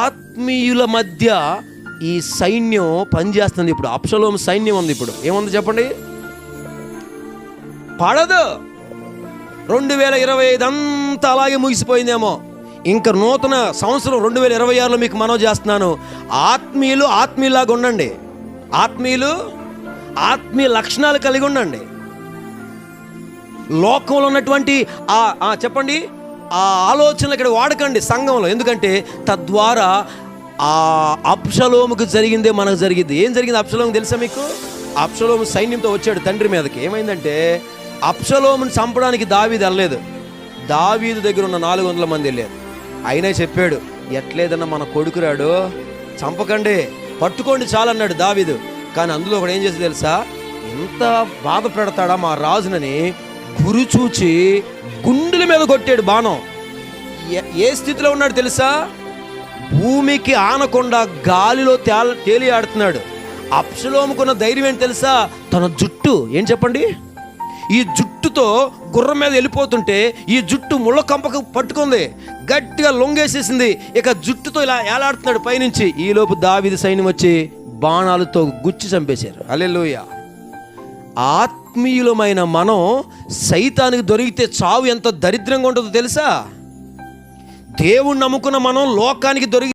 ఆత్మీయుల మధ్య ఈ సైన్యం పనిచేస్తుంది. ఇప్పుడు అబ్షలోము సైన్యం ఉంది. ఇప్పుడు ఏముంది చెప్పండి? పడదు. 2025 అంతా అలాగే ముగిసిపోయిందేమో. ఇంకా నూతన సంవత్సరం 2026లో మీకు మనవి చేస్తున్నాను, ఆత్మీయులాగా ఉండండి. ఆత్మీయ లక్షణాలు కలిగి ఉండండి. లోకంలో ఉన్నటువంటి చెప్పండి ఆ ఆలోచనలు ఇక్కడ వాడకండి సంఘంలో. ఎందుకంటే తద్వారా ఆ అబ్షలోముకు జరిగిందే మనకు జరిగింది. ఏం జరిగింది అబ్షలోము తెలుసా మీకు? అబ్షలోము సైన్యంతో వచ్చాడు తండ్రి మీదకి. ఏమైందంటే అబ్షలోముని చంపడానికి దావీదు వెళ్ళలేదు. దావీదు దగ్గర ఉన్న 400 మంది వెళ్ళారు. అయినా చెప్పాడు, ఎట్లేదన్నా మన కొడుకురాడు, చంపకండి, పట్టుకోండి చాలన్నాడు దావీదు. కానీ అందులో ఒకడు ఏం చేసి తెలుసా, ఎంత బాధ పెడతాడా మా రాజునని గురిచూచి గుండెల మీద కొట్టాడు బాణం. ఏ స్థితిలో ఉన్నాడు తెలుసా? భూమికి ఆనకుండా గాలిలో తేలి ఆడుతున్నాడు. అబ్షలోముకున్న ధైర్యం ఏంటి తెలుసా? తన జుట్టు, ఏం చెప్పండి, ఈ జుట్టుతో గుర్రం మీద వెళ్ళిపోతుంటే ఈ జుట్టు ముళ్ళ కంపకు పట్టుకుంది, గట్టిగా లొంగేసేసింది. ఇక జుట్టుతో ఇలా ఏలాడుతున్నాడు పైనుంచి. ఈలోపు దావీదు సైన్యం వచ్చి బాణాలతో గుచ్చి చంపేశారు. హల్లెలూయా. ఆత్మీయులమైన మనం సైతానికి దొరికితే చావు ఎంత దరిద్రంగా ఉంటుందో తెలుసా? దేవుణ్ణి నమ్ముకున్న మనం లోకానికి దొరికి